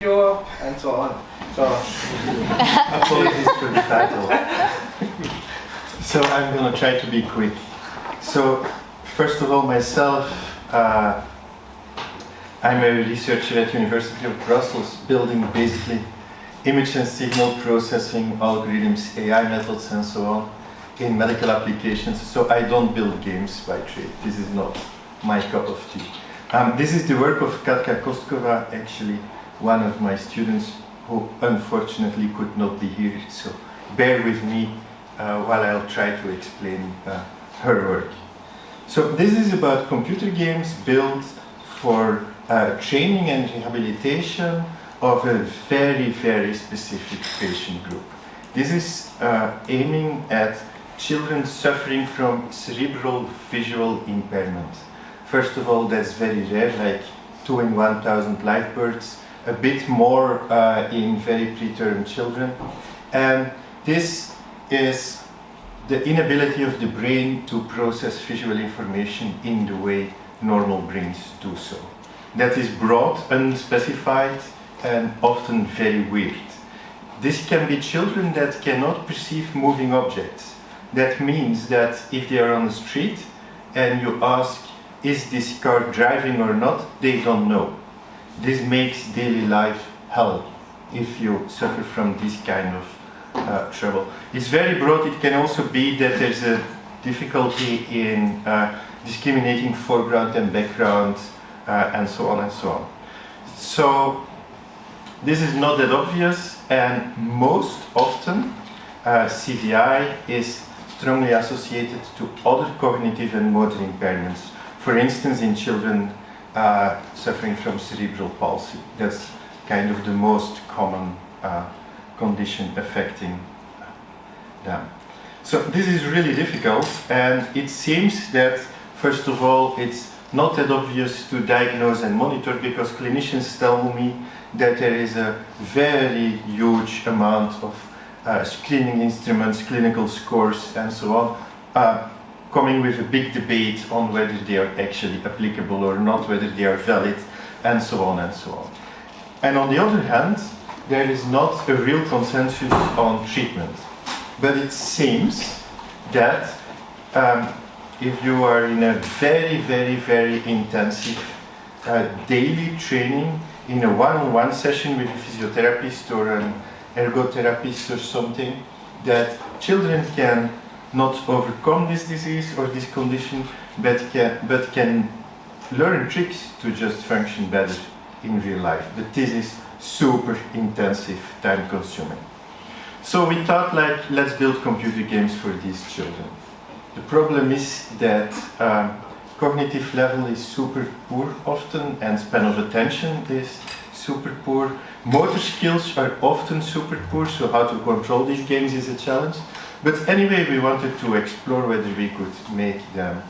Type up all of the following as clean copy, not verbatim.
and so on. So apologies for the title. So I'm going to try to be quick. So first of all, myself, I'm a researcher at University of Brussels, building basically image and signal processing algorithms, AI methods, and so on in medical applications. So I don't build games by trade. This is not my cup of tea. This is the work of Kostkova, actually one of my students who unfortunately could not be here. So bear with me while I'll try to explain her work. So this is about computer games built for training and rehabilitation of a very, very specific patient group. This is aiming at children suffering from cerebral visual impairment. First of all, that's very rare, like 2 in 1,000 live births, a bit more in very preterm children. And this is the inability of the brain to process visual information in the way normal brains do so. That is broad, unspecified, and often very weird. This can be children that cannot perceive moving objects. That means that if they are on the street and you ask, is this car driving or not, they don't know. This makes daily life hell if you suffer from this kind of trouble. It's very broad. It can also be that there's a difficulty in discriminating foreground and background and so on and so on. So this is not that obvious, and most often CVI is strongly associated to other cognitive and motor impairments. For instance, in children suffering from cerebral palsy. That's kind of the most common condition affecting them. So this is really difficult, and it seems that, first of all, it's not that obvious to diagnose and monitor, because clinicians tell me that there is a very huge amount of screening instruments, clinical scores, and so on, coming with a big debate on whether they are actually applicable or not, whether they are valid, and so on and so on. And on the other hand, there is not a real consensus on treatment. But it seems that if you are in a very, very, very intensive daily training, in a one-on-one session with a physiotherapist or an ergotherapist or something, that children can not overcome this disease or this condition, but can learn tricks to just function better in real life. But this is super intensive, time consuming. So we thought, like, let's build computer games for these children. The problem is that cognitive level is super poor often, and span of attention is super poor. Motor skills are often super poor, so how to control these games is a challenge. But anyway, we wanted to explore whether we could make them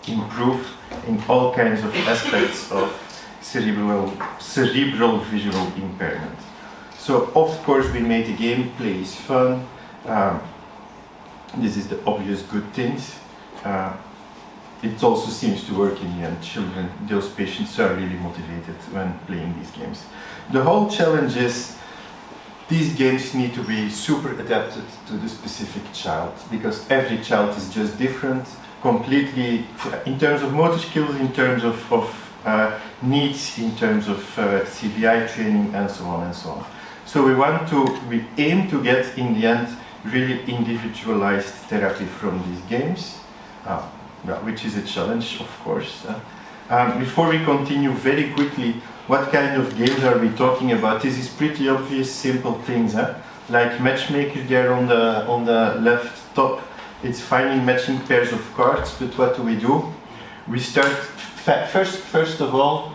improve in all kinds of aspects of cerebral visual impairment. So, of course, we made the game, play is fun. This is the obvious good things. It also seems to work in the end. Children, those patients are really motivated when playing these games. The whole challenge is these games need to be super adapted to the specific child, because every child is just different, completely, in terms of motor skills, in terms of needs, in terms of CVI training, and so on and so on. So we aim to get, in the end, really individualized therapy from these games, which is a challenge, of course. Before we continue, very quickly, what kind of games are we talking about? This is pretty obvious, simple things, like Matchmaker there on the left top. It's finding matching pairs of cards, but what do? We start, first of all,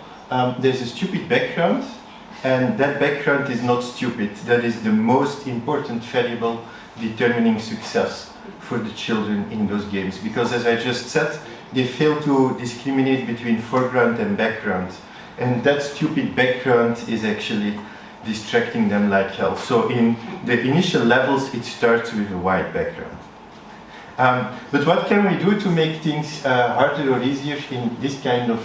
there's a stupid background, and that background is not stupid. That is the most important variable determining success for the children in those games, because as I just said, they fail to discriminate between foreground and background, and that stupid background is actually distracting them like hell. So in the initial levels, it starts with a white background. But what can we do to make things harder or easier in this kind of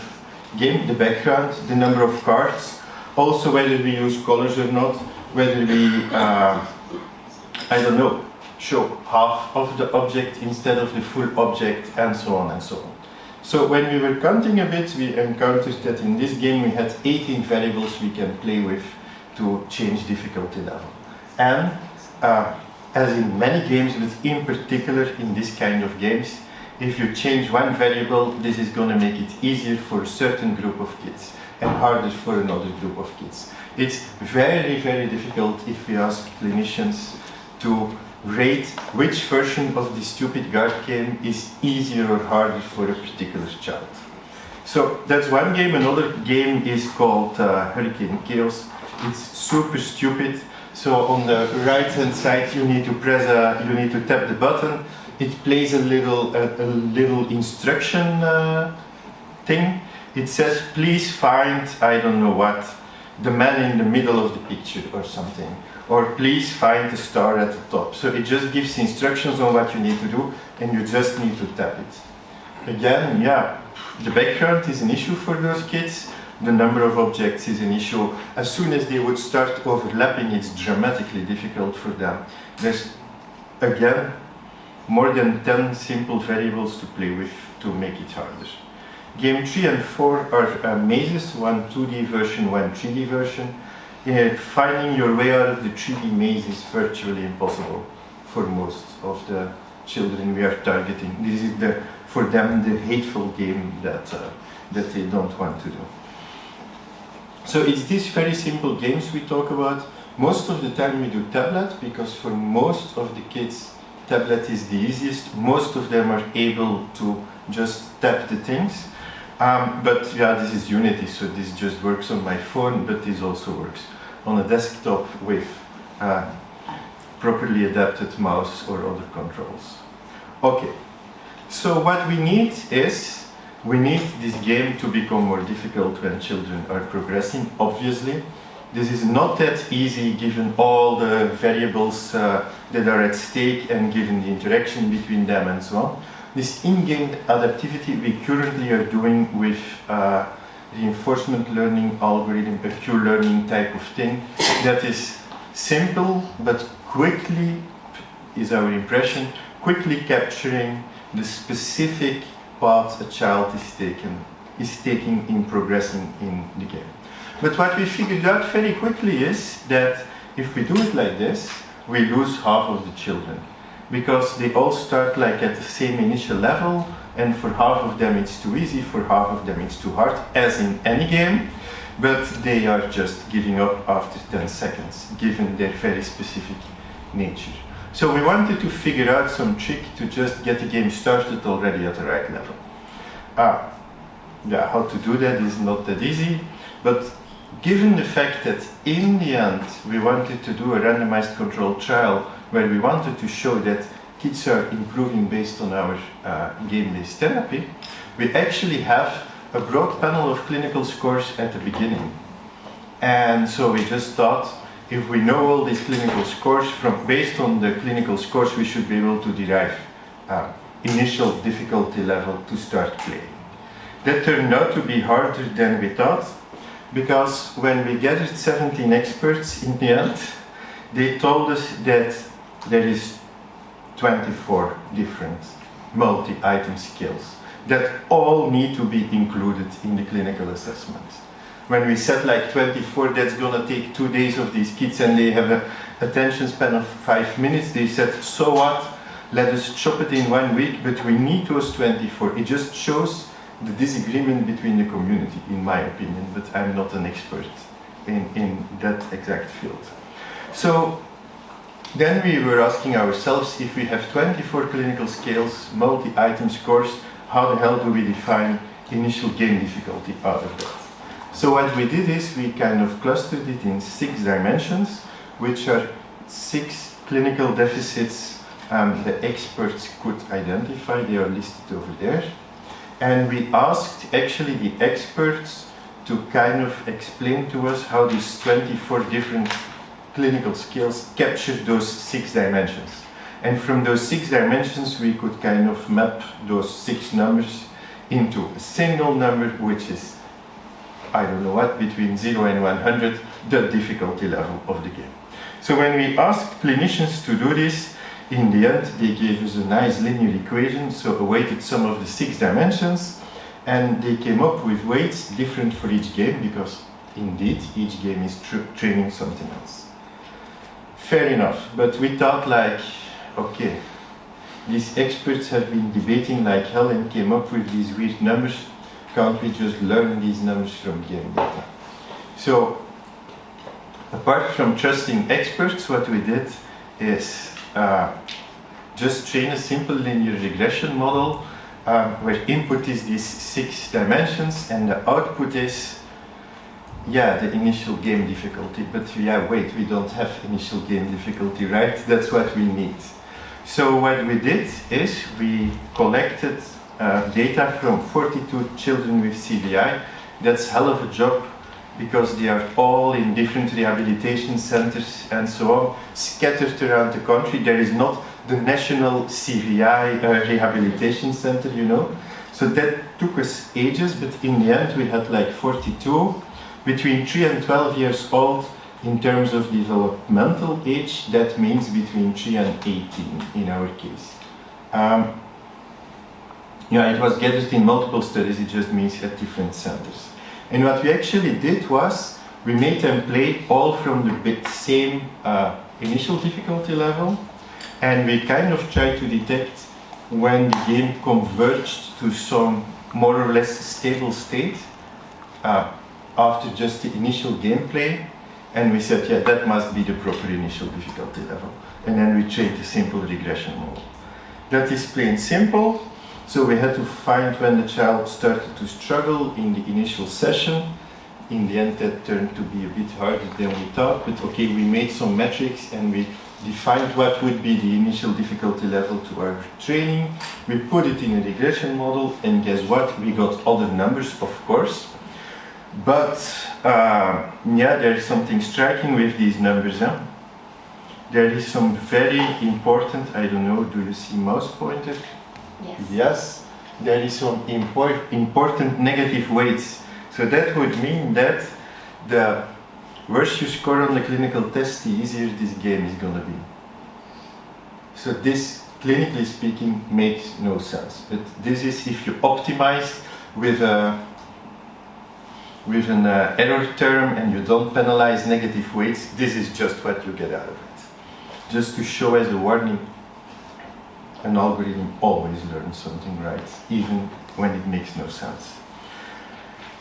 game? The background, the number of cards. Also whether we use colors or not, whether we, I don't know, show half of the object instead of the full object, and so on and so on. So when we were counting a bit, we encountered that in this game we had 18 variables we can play with to change difficulty level. And as in many games, but in particular in this kind of games, if you change one variable, this is going to make it easier for a certain group of kids and harder for another group of kids. It's very, very difficult if we ask clinicians to rate which version of the stupid guard game is easier or harder for a particular child. So that's one game. Another game is called Hurricane Chaos. It's super stupid. So on the right hand side you need to press you need to tap the button. It plays a little instruction thing. It says please find, I don't know what, the man in the middle of the picture or something. Or please find the star at the top. So it just gives instructions on what you need to do, and you just need to tap it. Again, yeah, the background is an issue for those kids. The number of objects is an issue. As soon as they would start overlapping, it's dramatically difficult for them. There's, again, more than 10 simple variables to play with to make it harder. Game 3 and 4 are mazes, one 2D version, one 3D version. Finding your way out of the 3D maze is virtually impossible for most of the children we are targeting. This is for them the hateful game that they don't want to do. So it's these very simple games we talk about. Most of the time we do tablet, because for most of the kids tablet is the easiest. Most of them are able to just tap the things. But yeah, this is Unity, so this just works on my phone, but this also works on a desktop with properly adapted mouse or other controls. Okay, so what we need is, we need this game to become more difficult when children are progressing, obviously. This is not that easy given all the variables that are at stake and given the interaction between them and so on. This in-game adaptivity we currently are doing with reinforcement learning algorithm, a Q-learning type of thing that is simple but quickly, is our impression, quickly capturing the specific path a child is taking in progressing in the game. But what we figured out very quickly is that if we do it like this, we lose half of the children, because they all start like at the same initial level, and for half of them it's too easy, for half of them it's too hard, as in any game, but they are just giving up after 10 seconds, given their very specific nature. So we wanted to figure out some trick to just get the game started already at the right level. Yeah, how to do that is not that easy, but given the fact that in the end we wanted to do a randomized controlled trial where we wanted to show that kids are improving based on our game-based therapy, we actually have a broad panel of clinical scores at the beginning. And so we just thought, if we know all these clinical scores, based on the clinical scores we should be able to derive initial difficulty level to start playing. That turned out to be harder than we thought, because when we gathered 17 experts in the end, they told us that there is 24 different multi-item skills that all need to be included in the clinical assessment. When we said like 24, that's gonna take 2 days of these kids and they have an attention span of 5 minutes, they said, so what, let us chop it in 1 week, but we need those 24. It just shows the disagreement between the community, in my opinion, but I'm not an expert in that exact field. So then we were asking ourselves, if we have 24 clinical scales, multi-item scores, how the hell do we define initial game difficulty out of that? So what we did is we kind of clustered it in 6 dimensions, which are 6 clinical deficits the experts could identify. They are listed over there. And we asked actually the experts to kind of explain to us how these 24 different clinical skills capture those 6 dimensions. And from those 6 dimensions we could kind of map those 6 numbers into a single number, which is I don't know what, between 0 and 100, the difficulty level of the game. So when we asked clinicians to do this, in the end they gave us a nice linear equation, so a weighted sum of the 6 dimensions, and they came up with weights different for each game, because indeed each game is training something else. Fair enough, but we thought like, okay, these experts have been debating like hell and came up with these weird numbers. Can't we just learn these numbers from game data? So, apart from trusting experts, what we did is just train a simple linear regression model where input is these 6 dimensions and the output is, yeah, the initial game difficulty. But yeah, wait, we don't have initial game difficulty, right? That's what we need. So what we did is we collected data from 42 children with CVI. That's hell of a job because they are all in different rehabilitation centers and so on, scattered around the country. There is not the national CVI rehabilitation center, you know. So that took us ages, but in the end we had like 42, between 3 and 12 years old. In terms of developmental age, that means between 3 and 18 in our case. Yeah, it was gathered in multiple studies, it just means at different centers. And what we actually did was, we made them play all from the same initial difficulty level, and we kind of tried to detect when the game converged to some more or less stable state after just the initial gameplay. And we said, yeah, that must be the proper initial difficulty level. And then we trained a simple regression model. That is plain simple. So we had to find when the child started to struggle in the initial session. In the end, that turned to be a bit harder than we thought. But okay, we made some metrics and we defined what would be the initial difficulty level to our training. We put it in a regression model, and guess what? We got other numbers, of course. But yeah, there is something striking with these numbers. Huh? There is some very important, I don't know, do you see mouse pointer? Yes. Yes. There is some important negative weights. So that would mean that the worse you score on the clinical test, the easier this game is going to be. So this, clinically speaking, makes no sense. But this is if you optimize with an error term and you don't penalize negative weights, this is just what you get out of it. Just to show as a warning, an algorithm always learns something right, even when it makes no sense.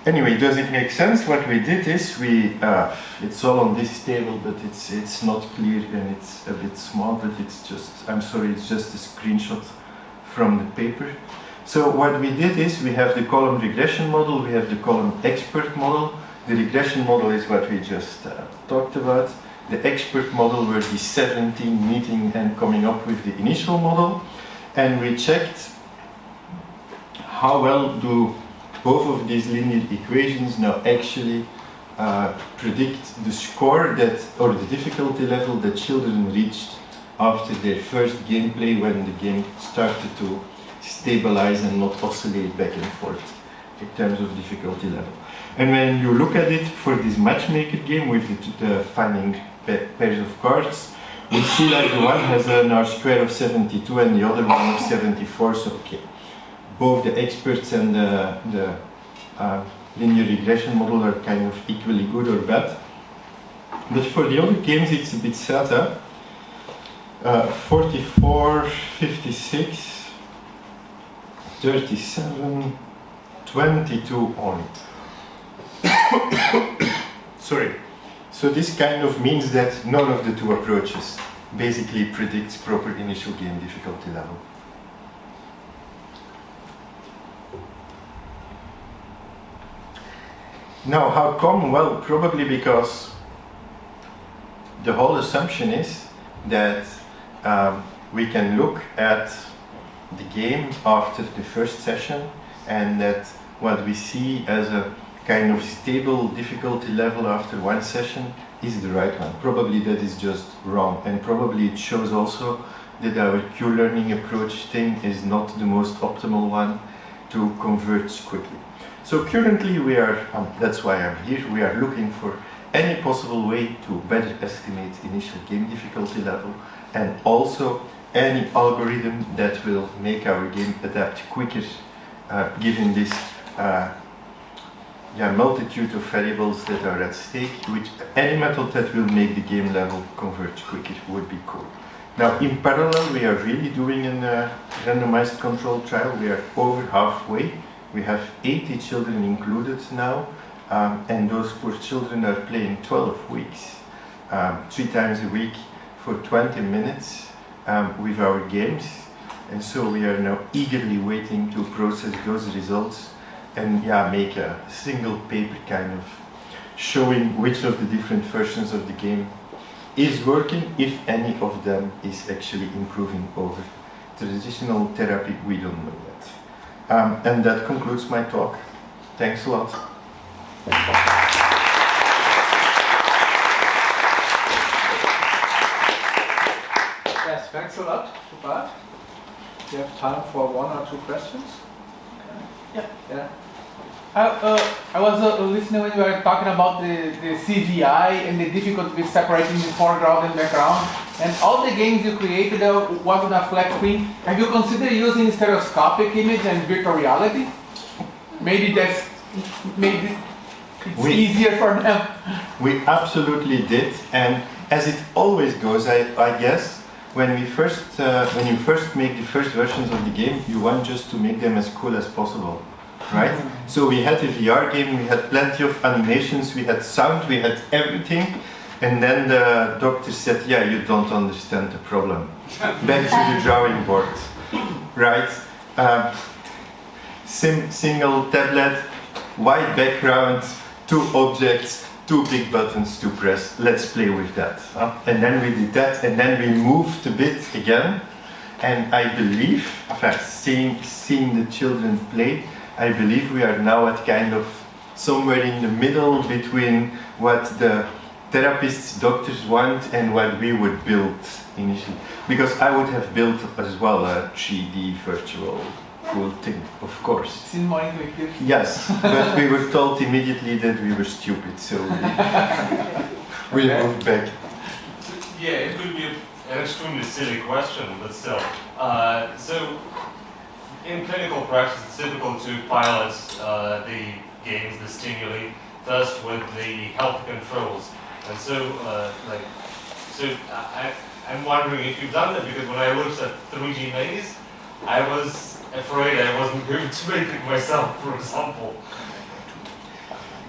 Anyway, does it make sense? What we did is it's all on this table, but it's not clear and it's a bit small, but it's just, I'm sorry, it's just a screenshot from the paper. So what we did is we have the column regression model, we have the column expert model. The regression model is what we just talked about. The expert model were the 17 meeting and coming up with the initial model. And we checked how well do both of these linear equations now actually predict the score that, or the difficulty level that children reached after their first gameplay when the game started to stabilize and not oscillate back and forth in terms of difficulty level. And when you look at it for this matchmaker game with the finding pairs of cards, we see like the one has an R-square of 72 and the other one of 74, so okay. Both the experts and the linear regression model are kind of equally good or bad. But for the other games it's a bit sad, huh? 44, 56, 37, 22 only. Sorry. So this kind of means that none of the two approaches basically predicts proper initial game difficulty level. Now, how come? Well, probably because the whole assumption is that we can look at the game after the first session and that what we see as a kind of stable difficulty level after one session is the right one. Probably that is just wrong, and probably it shows also that our Q-learning approach thing is not the most optimal one to converge quickly. So currently we are, that's why I'm here, we are looking for any possible way to better estimate initial game difficulty level, and also any algorithm that will make our game adapt quicker, given this multitude of variables that are at stake, which any method that will make the game level converge quicker would be cool. Now, in parallel, we are really doing a randomized control trial. We are over halfway. We have 80 children included now, and those poor children are playing 12 weeks, 3 times a week for 20 minutes with our games. And so we are now eagerly waiting to process those results and make a single paper kind of showing which of the different versions of the game is working, if any of them is actually improving over traditional therapy. We don't know yet. And that concludes my talk. Thanks a lot. Yes, thanks a lot to Bart. We have time for 1 or 2 questions. Yeah. I was listening when you were talking about the CVI and the difficulty with separating the foreground and background, and all the games you created was on a flat screen. Have you considered using stereoscopic image and virtual reality? Maybe it's easier for them. We absolutely did, and as it always goes, I guess, when you first make the first versions of the game, you want just to make them as cool as possible. Right? So we had a VR game, we had plenty of animations, we had sound, we had everything, and then the doctor said, yeah, you don't understand the problem. Back to the drawing board. Right? Single tablet, white background, 2 objects, 2 big buttons to press. Let's play with that. And then we did that, and then we moved a bit again, and I believe, seeing the children play, I believe we are now at kind of somewhere in the middle between what the therapists, doctors want and what we would build initially. Because I would have built as well a 3D virtual cool thing, of course. It's in more intuitive. Yes, but we were told immediately that we were stupid, so we moved back. Yeah, it could be an extremely silly question, but still. So, in clinical practice, it's difficult to pilot the games, the stimuli, first with the health controls. And so, I'm wondering if you've done that, because when I looked at 3D maze, I was afraid I wasn't going to make it myself, for example.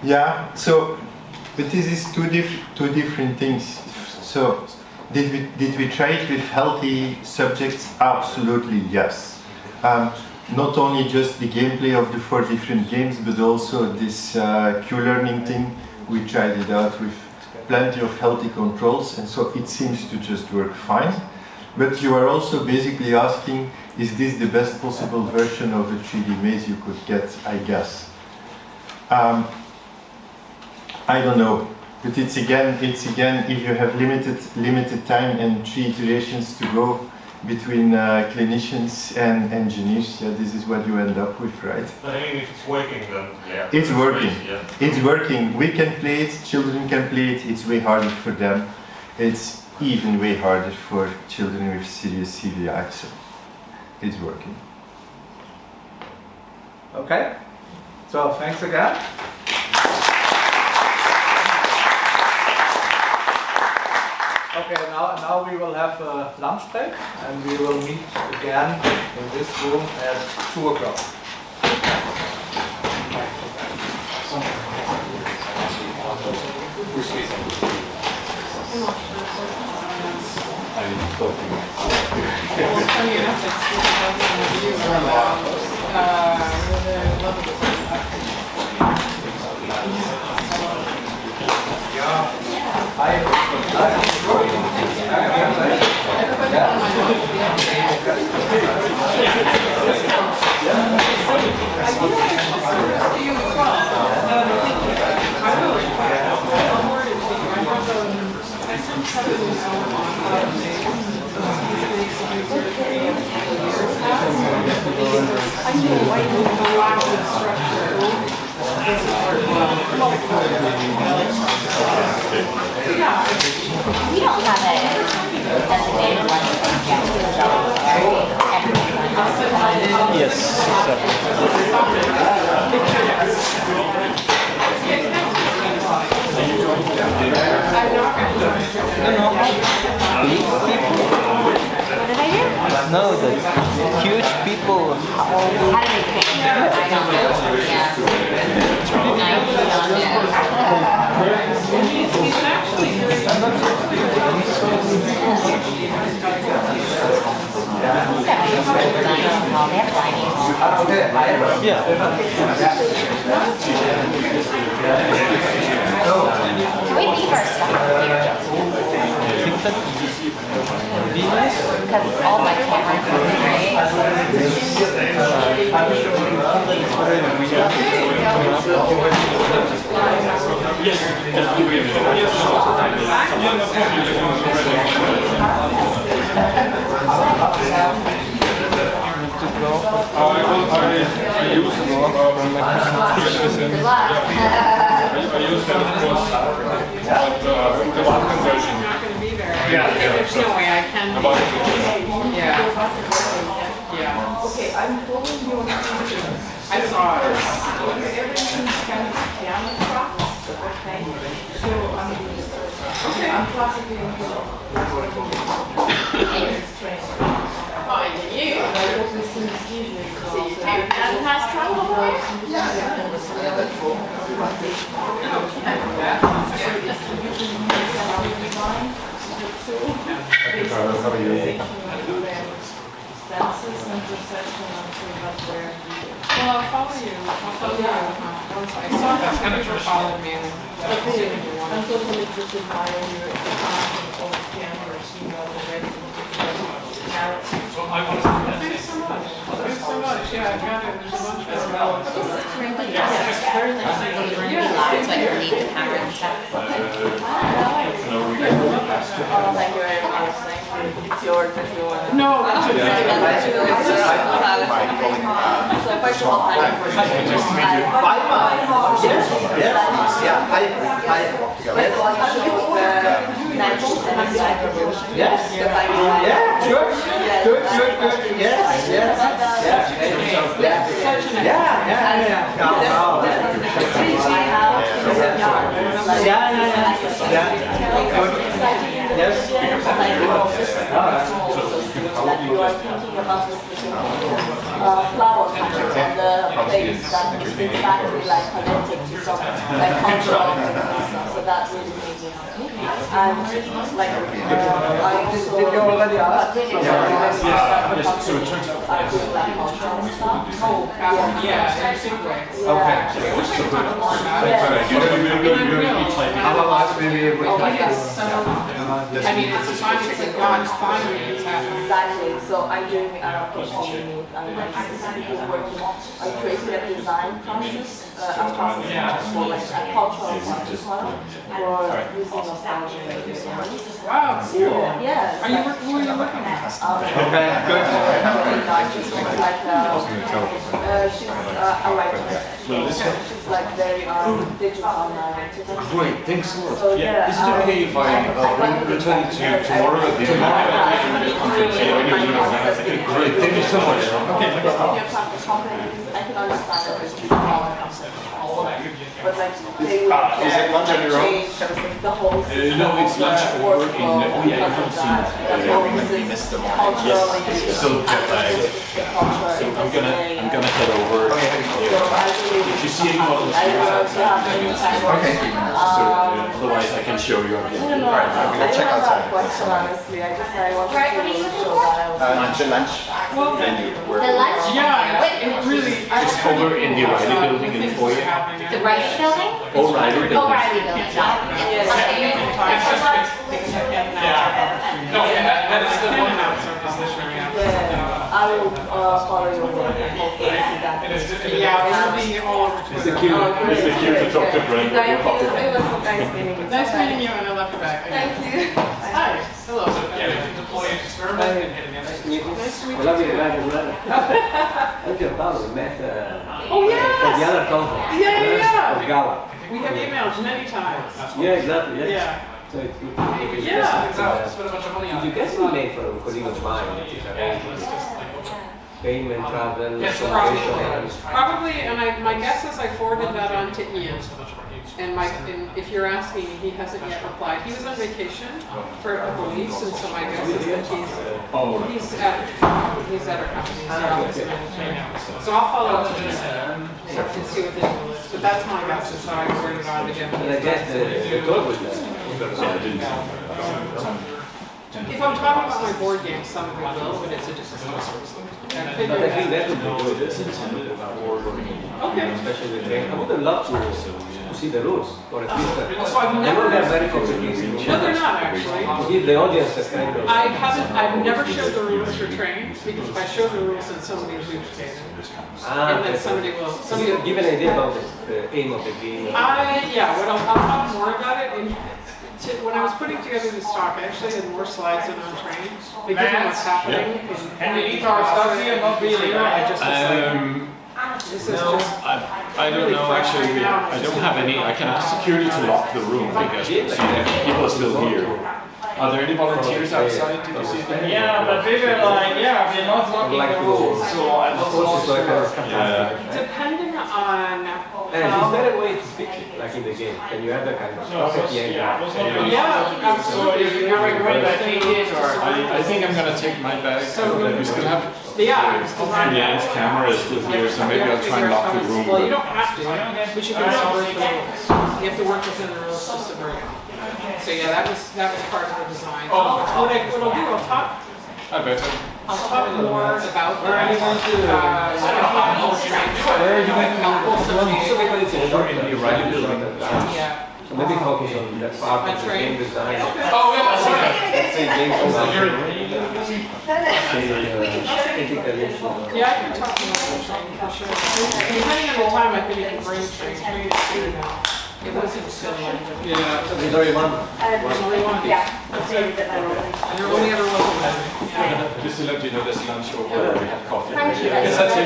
Yeah, so, but this is two different things. So, did we try it with healthy subjects? Absolutely, yes. Not only just the gameplay of the 4 different games, but also this Q-learning thing. We tried it out with plenty of healthy controls, and so it seems to just work fine. But you are also basically asking, is this the best possible version of a 3D maze you could get, I guess. I don't know, but it's again, if you have limited time and 3 iterations to go between clinicians and engineers, this is what you end up with, right? But I mean, if it's working, then yeah. It's working. Great, yeah. It's working. We can play it, children can play it, it's way harder for them. It's even way harder for children with serious CVI, so it's working. Okay, so thanks again. Okay, now we will have a lunch break, and we will meet again in this room at 2 o'clock. I know, I know, We don't have a designated one yet. Yes, What did I do? no, the huge people. How do they pick? I don't know. Yeah. 90 on Yeah. Can we leave our stuff here? Because all my cameras are great. Good luck. I use that, of course, the one conversion. There's no way I can. Yeah. Yeah. Okay, I'm following you on Twitter. I saw it. Everything's kind of camera trucks. Okay. So I'm classifying Fine, you. And has trouble with senses and perception until about where Well, I'll follow you. I'll follow you. I saw that picture followed me. I'm totally just admiring your of cameras, you know, already. Thanks so much. Thanks so much. Yeah, I've got it. There's a bunch of It's really nice. Very nice. It's really loud, so I can leave the camera and stuff. Thank you very much. Thank you. It's yours if you want. No, So first of all, thank you. Yes. Yeah. Good. Good. Yes. You are thinking about this flower pattern on the face that is exactly like connected to some like cultural things and stuff. So that really made me happy. And like I also Did you already ask? so in terms of doing like cultural stuff. yeah, in a big way. Okay. Otherwise, maybe we Oh, can. yes. So, I mean, it's fine. It's like God's fine when it's happening. Exactly. So I'm doing PhD and I'm specifically working on creating a design process, a process for like a cultural process for using nostalgia in design. Wow, cool. Yeah. Who are you working with? Okay, good. She's a writer. She's like very digital now. Great, thanks a lot. So yeah. Is it okay if I return to tomorrow at the Great, thank you so much. I can understand that it's just smaller companies. But like they will Is it lunch on your own? change everything, the whole system. No, it's lunch workflow in I haven't seen it. That's all this is culturally. Still jet lagged. So I'm gonna head over. So I really, If you see any models, I don't know if you have any time. otherwise I can show you I again. don't know. I don't have that question honestly. I just wanted Right, to what are you show looking that I was. The lunch menu. The lunch? Yeah, Wait, it really. It's over in the Riley building in the foyer. the Riley building? O'Reilly building. Oh, Riley building. Got it. Yes. Okay. No, that is the one outside position. Yeah, I will follow you over and hopefully see that. Yeah, we'll be all over Twitter. It's the cue to talk to Brent. Thank you. It was nice meeting you. Nice meeting you, and I love you back. Thank you. Hi. Hello. Yeah, we can deploy experiment and hit against to meet you. Nice to meet I you love you too. guys as well. Look at Paolo, we met Oh, at the yes! other conference. Yeah. Of Gala. We have emailed many times. Yeah, exactly. Yes. Yeah. So it's good to meet you. Yeah. Did you get any mail from a colleague of mine, which is arranging payment, travel, accommodation? Probably, and my guess is I forwarded that on to Ian. And if you're asking, he hasn't yet replied. He was on vacation for a couple weeks, and so my guess is that he's at our company. So I'll follow up with him and see what the deal is. But that's my guess, and so I forwarded it on to him. And I guess the talk was there. If I'm talking about my board games, some of it will, but it's a different But I think that would be good. Okay. Especially with game. I would have loved to see the rules, or at least So I've I know never. they're very complicated. No, they're not actually. To give the audience a kind of. I've never showed the rules for trains, because if I show the rules, then somebody will duplicate it. And then somebody will. Give an idea about the aim of the game. I'll talk more about it. When I was putting together this talk, I actually had more slides than on train, because of what's happening. Can we leave our stuff here? Not really, I just was this is No, just I don't know actually. I don't have any. I can ask security to lock the room because people are still here. Are there any volunteers outside? Did you see them? Yeah, but we were like, we're not locking the rules, so I'm not depending on And is there a way to fix it, like in the game? Can you have that kind of stuff at the end? absolutely. If you're going to take it, or I think I'm gonna take my bag. We still have Jan's camera is still here, so maybe I'll try and lock the room. Well, you don't have to, but you can still break the rules. You have to work within the rules just to break them. So that was part of the design. What I'll do, I bet. I'll talk more about where are you going to? Where are you going to? So because it's a short in the right building. Yeah. So maybe focus on that part of the game design. Oh, Let's say game design. Yeah, I can talk about the train for sure. Depending on the time, I think you can bring train. It wasn't so long. Yeah, there's only one. There's only one. Yeah. And there only ever was one. Just to let you know, there's lunch over we have coffee. Thank you. It's such a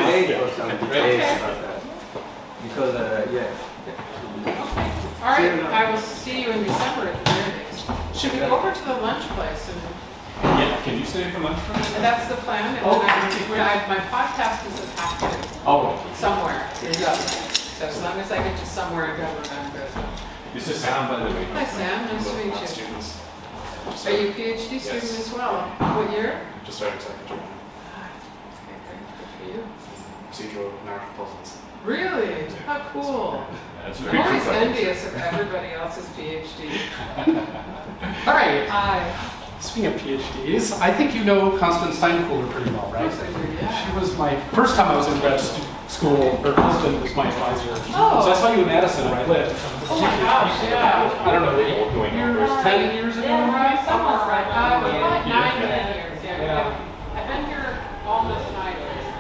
date or something. Because, All right, I will see you in December at the very least. Should we go over to the lunch place? Yeah, can you stay for lunch for me? And that's the plan. And then my podcast is attached Oh, somewhere. So as long as I get to somewhere in Dublin, I'm good. this is Sam, by the way. Hi Sam, nice to meet you. Students. Are you a PhD student as well? What year? Just started second term. Okay, great. Good for you. Procedural narrative puzzles. Really? How cool. That's I'm very always cool. envious of everybody else's PhD. All right. Hi. Speaking of PhDs, I think you know Constance Steinkuhler pretty well, right? Of course I do, yeah. She was my first time I was in grad school. Her husband was my advisor. Oh. So I saw you in Madison where I lived. Oh my gosh, yeah. I don't know, 8 years, 10 years ago. Right.